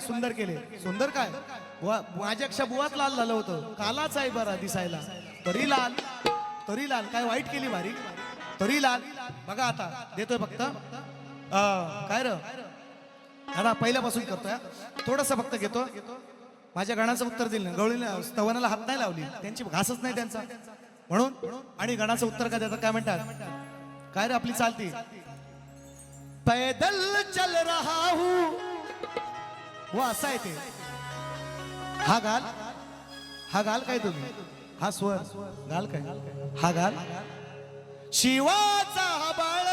सुंदर केले. सुंदर काय माझ्यापेक्षा बुवाच लाल झालं होतं. कालाच आहे बरा दिसायला, तरी लाल, तरी लाल. काय वाईट केली बारी, तरी लाल. बघा आता देतोय फक्त काय र आता पहिल्यापासून करतोय. थोडस फक्त घेतो. माझ्या गणाचं उत्तर दिलं नाही, गवळीला स्तवनाला हात नाही लावली, त्यांची घासच नाही त्यांचा म्हणून. आणि गणाचं उत्तर काय देतात, काय म्हणतात, काय रे आपली चालती. पैदल चल रहा हूं, वो असा आहे ते. हा गाल, हा गाल काय तुम्ही, हा स्वर गाल काय, हा गाल. शिवाचा हा बाळ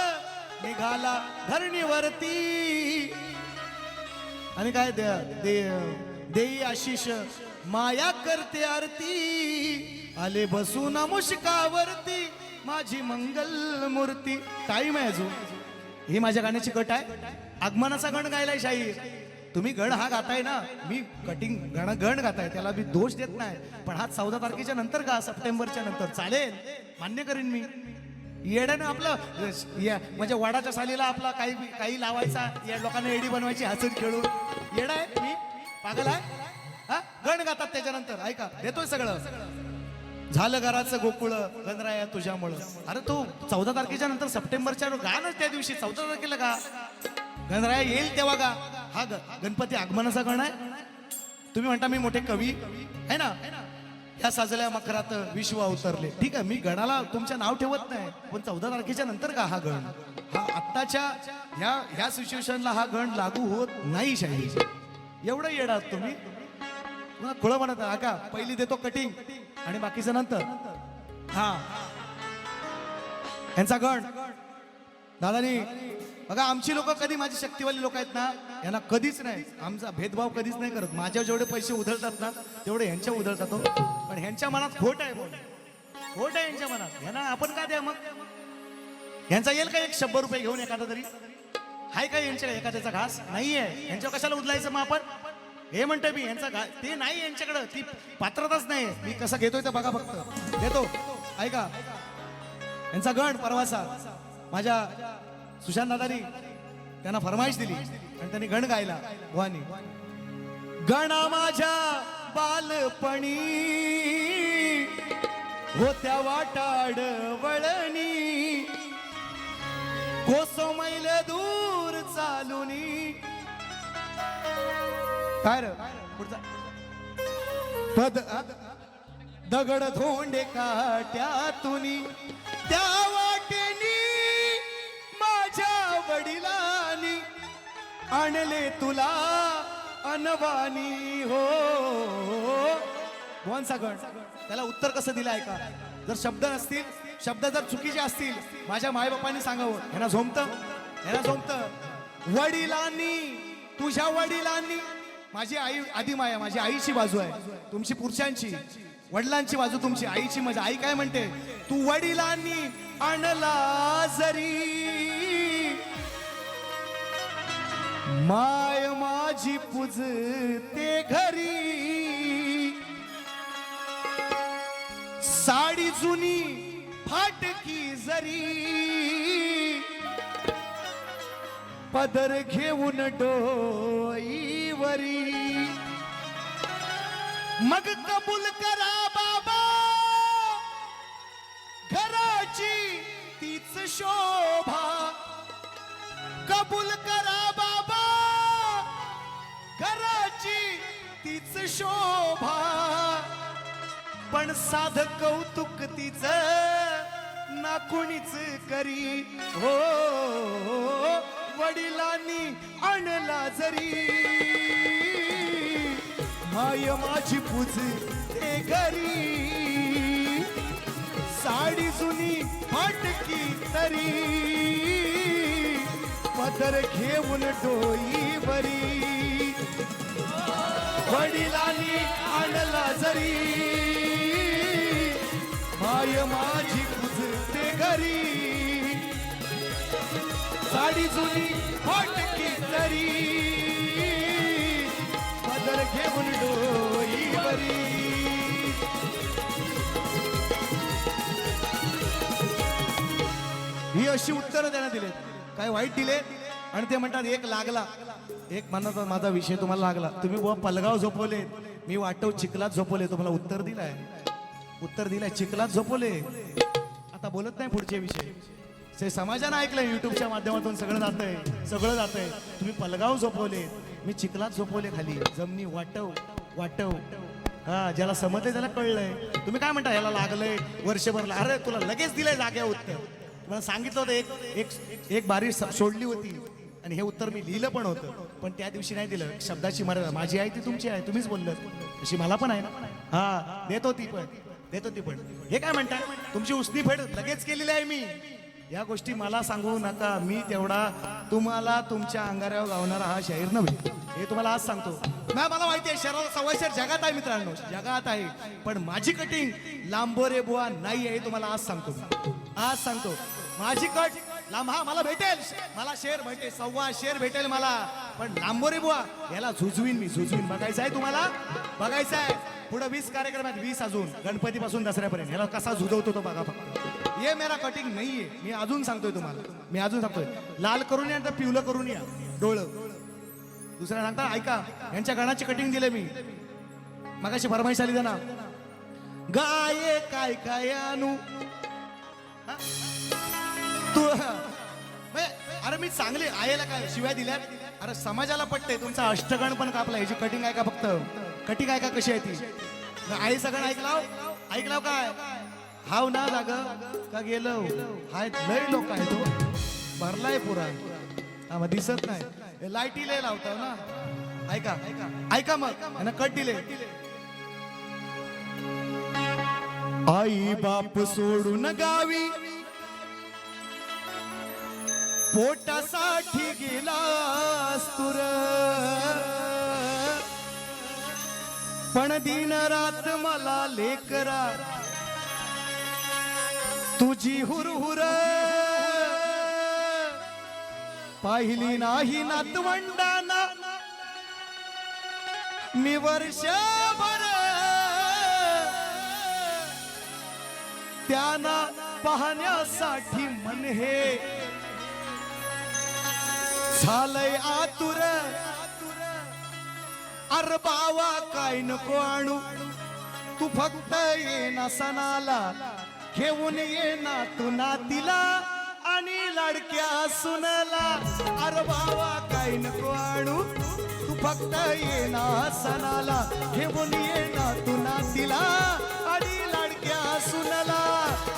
निघाला धरणीवरती आणि काय देई आशिष माया करते आरती. आले बसून मुशकावरती माझी मंगल मूर्ती. टाईम आहे अजून. ही माझ्या गाण्याची कट आहे. आगमनाचा गण गायलाय शाहीर. तुम्ही गण हा गाताय ना, मी कटिंग गण गाताय, त्याला मी दोष देत नाही. पण हा 14 तारखेच्या नंतर गा, सप्टेंबरच्या नंतर चालेल, मान्य करीन मी. येड्यानं आपलं म्हणजे वडाच्या सालीला आपला काही लावायचा, या लोकांना एडी बनवायची हसून खेळून. येडा आहे मी, पागल आहे. हा गण गातात त्याच्यानंतर. ऐका, देतोय सगळं. झालं घराचं गोकुळ गणराया तुझ्यामुळं. अरे तो 14 तारखेच्या नंतर सप्टेंबरच्या गा ना, त्या दिवशी 14 तारखेला गा. गणराया येईल तेव्हा गा. हा गणपती आगमनाचा गण आहे. तुम्ही म्हणता मी मोठे कवी आहे ना, ह्या साजल्या मकरात विश्व अवतरले. ठीक आहे, मी गणाला तुमचं नाव ठेवत नाही, पण 14 तारखेच्या नंतर का हा गण, हा आत्ताच्या ह्या सिच्युएशनला हा गण लागू होत नाही. शाही एवढं येडात तुम्ही. खुळं म्हणत का, पहिली देतो कटिंग आणि बाकीचं नंतर. हा यांचा गण दादानी बघा. आमची लोक कधी, माझी शक्तीवाली लोक आहेत ना, यांना कधीच नाही आमचा भेदभाव कधीच नाही करत. माझ्या जेवढे पैसे उधळतात ना, तेवढे ह्यांच्या उधळतात. पण ह्यांच्या मनात खोट आहे, खोट आहे यांच्या मनात. ह्यांना आपण का द्या मग. ह्यांचा येईल का 100 रुपये घेऊन एखादा तरी, हाय का यांच्याकडे एखाद्याचा घास नाहीये. यांच्यावर कशाला उधळायचं मग आपण. हे म्हणतोय मी, यांचा ते नाही यांच्याकडं, ती पात्रताच नाही. मी कसं घेतोय तर बघा फक्त, देतो. ऐका यांचा गण परवाचा माझ्या सुशांत दादानी त्यांना फरमाईश दिली आणि त्यांनी गण गायला. भवानी गणा माझ्या बालपणी होत्या वाटाड वळणी, कोसो मैल दूर चालुनी. काय रे पुढचा, दगड धोंडे काट्यातुनी त्या वाटेनी माझ्या वडिलांनी आणले तुला अनवानी हो. भुवनचा गण, त्याला उत्तर कसं दिलं ऐका. जर शब्द नसतील, शब्द जर चुकीचे असतील, माझ्या मायबापांनी सांगावं. ह्यांना झोमतं. वडिलांनी, तुझ्या वडिलांनी. माझी आई आदिमाया, माझी आईची बाजू आहे, तुमची पुरुषांची. वडिलांची बाजू तुमची, आईची माझ्या. आई काय म्हणते, तू वडिलांनी आणला जरी माय माझी पूजते घरी. साडी जुनी फाटकी जरी पदर घेऊन डोईवरी. मग कबूल करा बाबा घराची तीच शोभा. कबूल करा बाबा घराची तीच शोभा. पण साध कौतुक तीच ना कुणीच करी हो. वडिलांनी आणला जरी माय माझी पूजते घरी. साडी जुनी फाटकी तरी पदर घेऊन डोईवरी. वडिलांनी आणला जरी माय माझी पूजते घरी. साडी जुनी फाटकी तरी पदर घेऊन डोईवरी. ही अशी उत्तरं त्यांना दिलेत, काय वाईट दिले. आणि ते म्हणतात एक लागला एक म्हणत माझा विषय तुम्हाला लागला. तुम्ही बुवा पलगाव झोपवले, मी वाटव चिखलात झोपवले. तुम्हाला उत्तर दिलाय चिखलात झोपवले. आता बोलत नाही पुढचे विषय. ते समाजानं ऐकलंय, युट्यूबच्या माध्यमातून सगळं जातंय. तुम्ही पलगाव झोपवले, मी चिखलात झोपवले खाली. जमनी वाटव हा ज्याला समजलंय त्याला कळलंय. तुम्ही काय म्हणता याला लागलंय वर्षभरला. अरे तुला लगेच दिलंय जाग्या उत्तर. तुम्हाला सांगितलं होतं एक बारी सोडली होती आणि हे उत्तर मी लिहिलं पण होतं, पण त्या दिवशी नाही दिलं. शब्दाची मर्यादा माझी आहे ती तुमची आहे. तुम्हीच बोललं तशी मला पण आहे ना. हा देतो ती पण. हे काय म्हणताय तुमची उसनी फेड लगेच केलेली आहे मी. या गोष्टी मला सांगू नका. मी तेवढा तुम्हाला तुमच्या अंगाऱ्यावर गावणारा हा शाहीर नव्हे, हे तुम्हाला आज सांगतो. नाही मला माहिती आहे शहराला सव्वाशेर जगात आहे मित्रांनो, जगात आहे. पण माझी कटिंग लांबोरे बुवा नाही आहे, तुम्हाला आज सांगतो. माझी कट लांब, हा मला भेटेल, मला शेर भेटेल, 1.25 शेर भेटेल मला. पण लांबोरे बुवा याला झुजवीन. बघायचं आहे तुम्हाला, बघायचं आहे. पुढे 20 कार्यक्रमात 20 अजून गणपतीपासून दसऱ्यापर्यंत याला कसा झुजवतो तो बघा फक्त. हे मेरा कटिंग नाहीये. मी अजून सांगतोय लाल करून या तर पिवलं करून या डोळं. दुसऱ्या सांगता ऐका, यांच्या गाण्याची कटिंग दिले मी. मगाशी फरमाईश आली ना, गाये काय आणू तू. अरे मी चांगले आयला काय शिवाय दिल्यात. अरे समाजाला पटतंय. तुमचा अष्टगण पण कापला. ह्याची कटिंग ऐका फक्त. कटिंग ऐका कशी आहे ती. आई सगळं ऐकलाव काय हाव ना जाग का गेलो. हाय लय लोक आहे तो भरलाय पुरा. हा मग दिसत नाही. लाईटी लय लावताव ना. ऐका मग कट दिले. आई बाप सोडून गावी पोटासाठी गेलास तुर. पण दिन रात मला लेकरा तुझी हुरहुर पाहिली नाही नातवंडाना मी वर्षभर. त्यांना पाहण्यासाठी मन हे झालंय आतुर. अरे बावा काय नको आणू तू फक्त ये ना सणाला. घेऊन ये ना तू नातीला आणि लाडक्या सुनला. अरे बावा काय नको आणू तू फक्त ये ना सणाला. घेऊन ये ना तू नातीला आणि लाडक्या सुनला.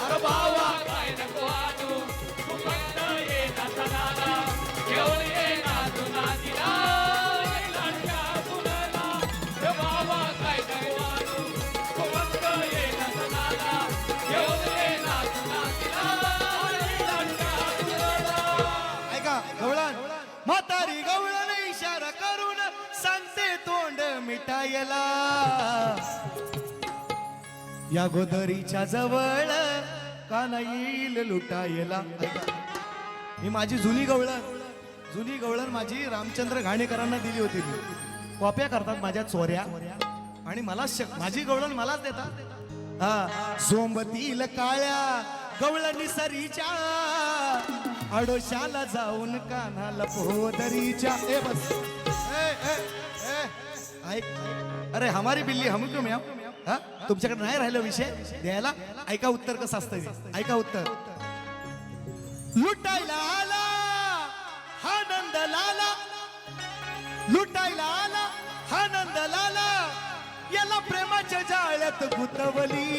अरे बावा काय नको आणू तू फक्त ये ना सणाला. घेऊन ये ना तू नातीला आणि लाडक्या सुनला. अरे बावा काय नको आणू तू फक्त ये ना सणाला. घेऊन ये ना तू नातीला आणि लाडक्या सुनला. ऐका गवळण म्हातारी गवळण इशारा करून सांगते तोंड मिटायला. या गोदरीच्या जवळ का नाही येईल लुटायला. ही माझी जुनी गवळण माझी रामचंद्र घाणेकरांना दिली होती. कॉप्या करतात माझ्या चोऱ्या आणि मला माझी गवळण मलाच देतात. हा सोमतील काळ्या गवळणी सरीच्या आडोशाला जाऊन कानाला पोदरीच्या. ए बस ऐक. अरे हमारी बिल्ली हम क्यों म्याव. हा तुमच्याकडे नाही राहिलं विषय द्यायला. ऐका उत्तर कसं असतं. ऐका उत्तर. लुटायला आला हा नंद लाला. लुटायला आला हा नंद लाला. याला प्रेमाच्या जाळ्यात गुतवली.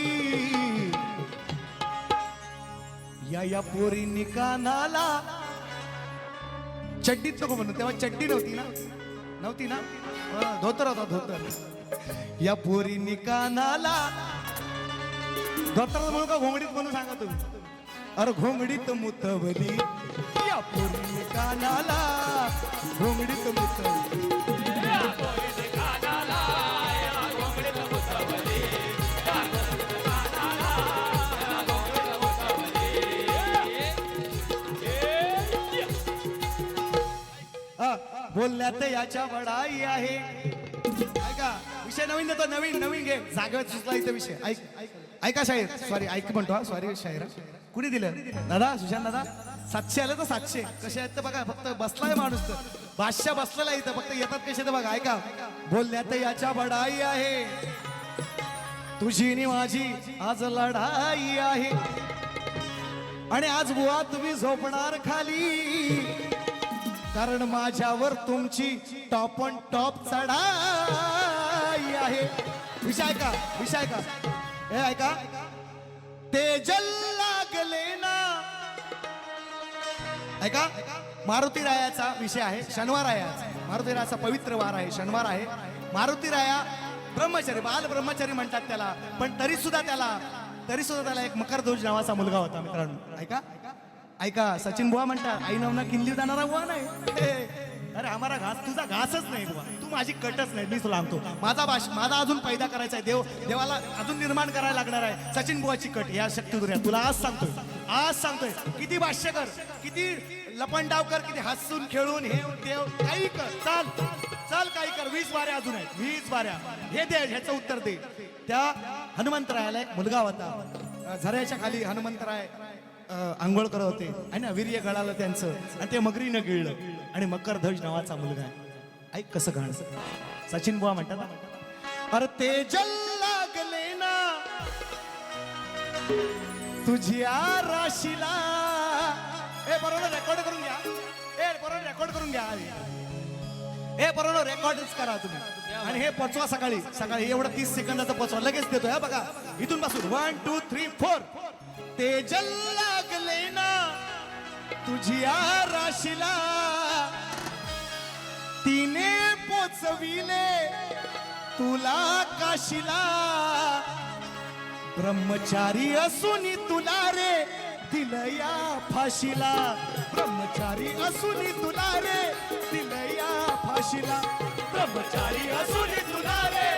या पोरींनी कानाला चड्डीत नको म्हणून, तेव्हा चड्डी नव्हती ना धोतर होता. या पोरींनी कानाला धोतरात म्हणून का घोंगडीत म्हणून सांगा तुम्ही. अरे घोंगडीत मुतवली. या पोरींनी कानाला घोंगडीत मुतवली. बोलण्यात याच्या बडाई आहे. ऐका विषय नवीन देतो. नवीन घे जागेवर सुचला इथं विषय. ऐका शाहीर. सॉरी ऐक म्हणतो हा. सॉरी शाहीर. कुणी दिलं दादा? सुशांत दादा. 700 आलं तर 700 कसे आहेत तर बघा. फक्त बसलाय माणूस तर बादशाह बसलेला इथं, फक्त येतात कसे तर बघा. ऐका, बोलण्यात याच्या बडाई आहे, तुझी नि माझी आज लढाई आहे. आणि आज बुवा तुम्ही झोपणार खाली, कारण माझ्यावर तुमची टॉप ऑन टॉप चढाई आहे. विषय ऐका, विषय ऐका, हे ऐका. तेजल लागले ना, ऐका, मारुती रायाचा विषय आहे. शनिवार आहे आज, मारुती रायाचा पवित्र वार आहे, शनिवार आहे. मारुती राया ब्रह्मचारी, बाल ब्रह्मचारी म्हणतात त्याला, पण तरी सुद्धा त्याला एक मकरध्वज नावाचा मुलगा होता मित्रांनो. ऐका ऐका, सचिन बुवा म्हणतात आई नवना किल्ली जाणारा बुवा नाही. अरे आम्हाला घास, तुझा घासच नाही बुवा, तू माझी कटच नाही. मी तुला आणतो, माझा अजून पैदा करायचा आहे. देवाला अजून निर्माण करायला लागणार आहे सचिन बुवाची कट. या शक्ती दुर्या तुला आज सांगतोय, किती भाष्य कर, किती लपंडाव कर, किती हसून खेळून हे देव काही कर, चाल काही कर. 20 बाऱ्या अजून आहेत, 20 बाऱ्या. हे दे, ह्याचं उत्तर दे. त्या हनुमंतरायाला एक मुलगा होता, झऱ्याच्या खाली हनुमंतराय आंघोळ करत होते आणि ना वीर्य गळालं त्यांचं, आणि ते मगरीनं गिळलं, आणि मकरध्वज नावाचा मुलगा आहे. ऐक कसं गाणं. सचिन बुवा म्हणतात, अरे तेजल लागले ना तुझ्या राशीला. ए बरोबर रेकॉर्ड करून घ्या, रेकॉर्ड करून घ्या. हे बरोबर रेकॉर्डच करा तुम्ही, आणि हे पोचवा सकाळी एवढं 30 सेकंदाचं पोचवा, लगेच देतो. हा बघा, इथून पासून 1 2 3 4. तेजल लागले ना तुझ्या राशीला, तिने पोचविले तुला काशीला. ब्रह्मचारी असून तुला रे दिलया फाशीला. ब्रह्मचारी असून तुला रे दिलया फाशीला. ब्रह्मचारी असून तुला रे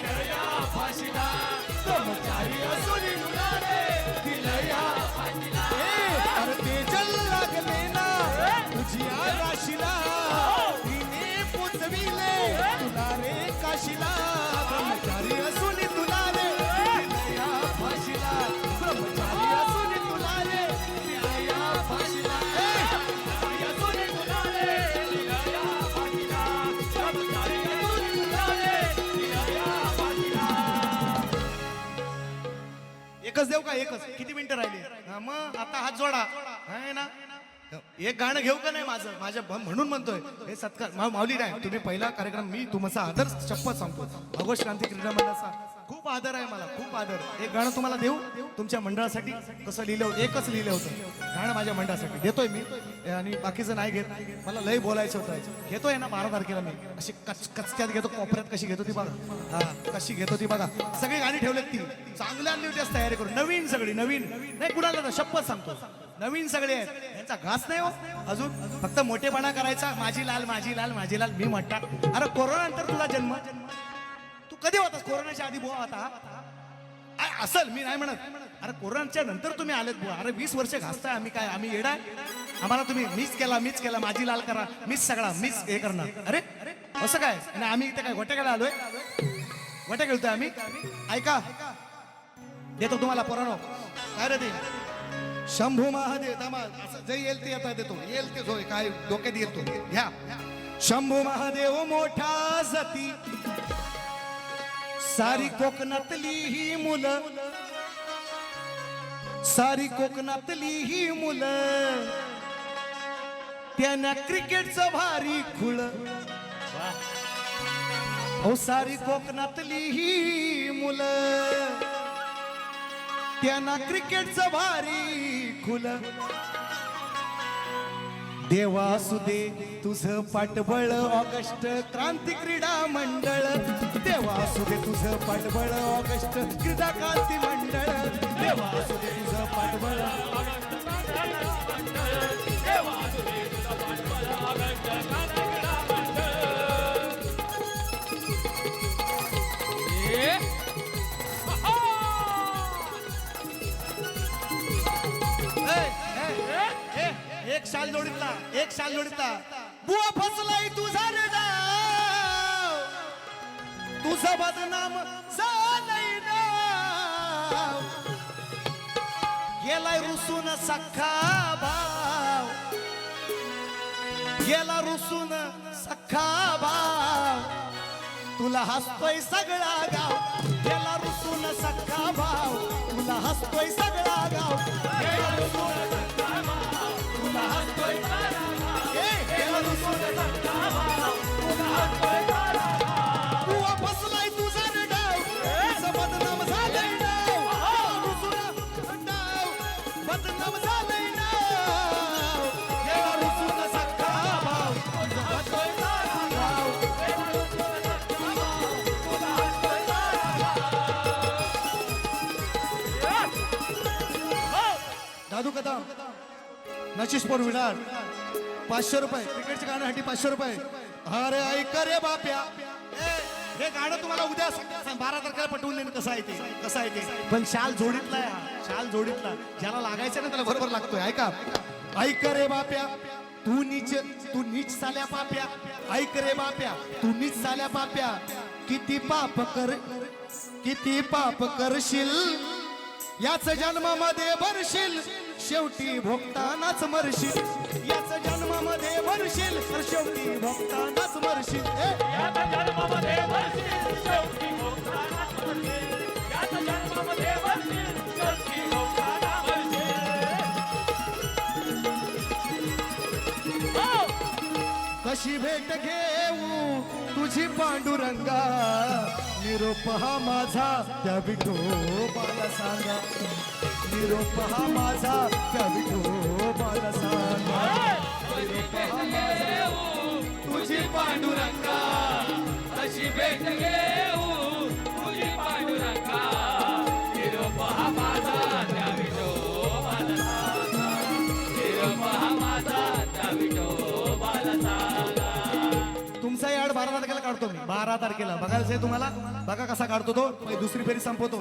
दिलया फाशीला. ब्रह्मचारी असून तुला रे दिलया फाशीला. अरे तेजल लागले ना तुझ्या राशीला, तिने पोचविले तुला रे काशीला. ब्रह्मचारी असून तुला रे दिलया फाशीला. ब्रह्मचारी असून तुला रे दिलया फाशीला. एकच देऊ का? एकच. किती मिनिटं राहिली? मग आता हात जोडा, आहे ना. एक गाणं घेऊ का नाही माझ्या म्हणून म्हणतोय. हे सत्कार माऊली नाही, तुम्ही पहिला कार्यक्रम, मी तुमचा आदर शपथ सांगतो. ऑगस्ट क्रांती क्रीडा मंडळाचा खूप आदर आहे मला, खूप आदर. एक गाणं तुम्हाला देऊ तुमच्या मंडळासाठी. कसं लिहिलं होतं, एकच लिहिलं होतं गाणं माझ्या मंडळासाठी, देतोय मी. आणि बाकीचं नाही घेत, मला लय बोलायचं होतं. घेतोय ना 12 तारखेला मी. अशी कचक्यात घेतो, कोपऱ्यात कशी घेतो ती बघा. हा कशी घेतो ती बघा. सगळी गाणी ठेवलेत ती, चांगल्या आणली होती तयारी करून. नवीन सगळी, नवीन नाही कुणाला शपथ सांगतो, नवीन सगळे आहेत. यांचा घास नाही हो अजून, फक्त मोठेपणा करायचा. माझी लाल माझी लाल माझी लाल. मी म्हणता, अरे कोरोना नंतर तुला जन्म, तू कधी होतास? कोरोनाच्या आधी बुवा होता असल, मी नाही म्हणत. अरे कोरोनाच्या नंतर तुम्ही आलेत बुवा. अरे 20 वर्ष घासताय आम्ही, काय आम्ही येडा? आम्हाला तुम्ही मीच केला, माझी लाल करा, मीच सगळा, मीच हे करणार. अरे असं काय? आणि आम्ही इथे काय गोट्या खेळायला आलोय? गोट्या खेळतोय आम्ही? ऐका, देतो तुम्हाला पोरांनो. काय रे ते शंभू महादेव, जे येईल ते येता देतो, येईल ते होय, काय डोक्यात येतो घ्या. शंभू महादेव मोठा जती, सारी कोकणातली ही मुलं, सारी कोकणातली ही मुलं, त्यांना क्रिकेटचं भारी खुळ. ओ सारी कोकणातली ही मुलं, त्यांना क्रिकेटचं भारी खुल. देवा असू दे तुझं पाठबळ ऑगस्ट क्रांती क्रीडा मंडळ. देवा असू दे तुझं पाठबळ ऑगस्ट क्रीडा क्रांती मंडळ. देवा असू दे तुझं पाठबळ ऑगस्ट मंडळ. देवा असू दे तुझं पाठबळ ऑगस्ट क्रांती क्रीडा मंडळ. एक शाल जोडीतला बुवा फसलाय तुझा रे डाव, तुझं बदनाम झालंय नाव. गेलाय रुसून सख्खा भाव, गेला रुसून सखा भाव तुला हसतोय सगळा गाव गेला रुसून सखा भाव तुला हसतोय सगळा गाव गेला रुसून सख्खा भाव, तुला हसतोय सगळा गाव. गेला रुसून सख्खा भाव, तुला हसतोय सगळा गाव. तू फसलाय तुझा रे डाव तुझं बदनाम झालंय नाव रुसून डाव बदनाम झालंय नाव गेला रुसून सख्खा भाव तुझं हसतोय सगळा गाव. गेला रुसून सख्खा भाव, तुला हसतोय सगळा गाव. दादू कदम नचिशपूर विराट 500 रुपये क्रिकेटच्या गाण्यासाठी 500 रुपये. अरे ऐक रे बाप्या हे गाणं तुम्हाला उद्या 12 तारखेला पटवून देईन. कसं आहे ते पण शाल जोडीतला शाल जोडीतला ज्याला लागायचं ना त्याला बरोबर लागतोय. ऐका ऐक रे बाप्या तू नीच साल्या पाप्या ऐक रे बाप्या तू नीच साल्या पाप्या किती पाप करशील याच जन्मामध्ये भरशील शेवटी भोगतानाच मरशील याच जन्मामध्ये भरशील तर शेवटी भोगतानाच मरशील. याच जन्मामध्ये भरशील शेवटी भोगतानाच मरशील. याच जन्मामध्ये भरशील शेवटी भोगतानाच मरशील. हो! कशी भेट घेऊ तुझी पांडुरंगा निरोप हा माझा त्या विठोबाला सांगा निरोप हा माझा त्या विठोबाला सांगा निरोप हा माझा तुझी पांडुरंगा अशी भेट घेऊ तुझी पांडुरंगा निरोप हा माझा त्या विठोबाला सांगा निरोप हा माझा त्या विठोबाला सांगा. तुमचा याड 12 तारखेला काढतो मी 12 तारखेला बघायचं आहे तुम्हाला बघा कसा काढतो तो दुसरी फेरी संपवतो.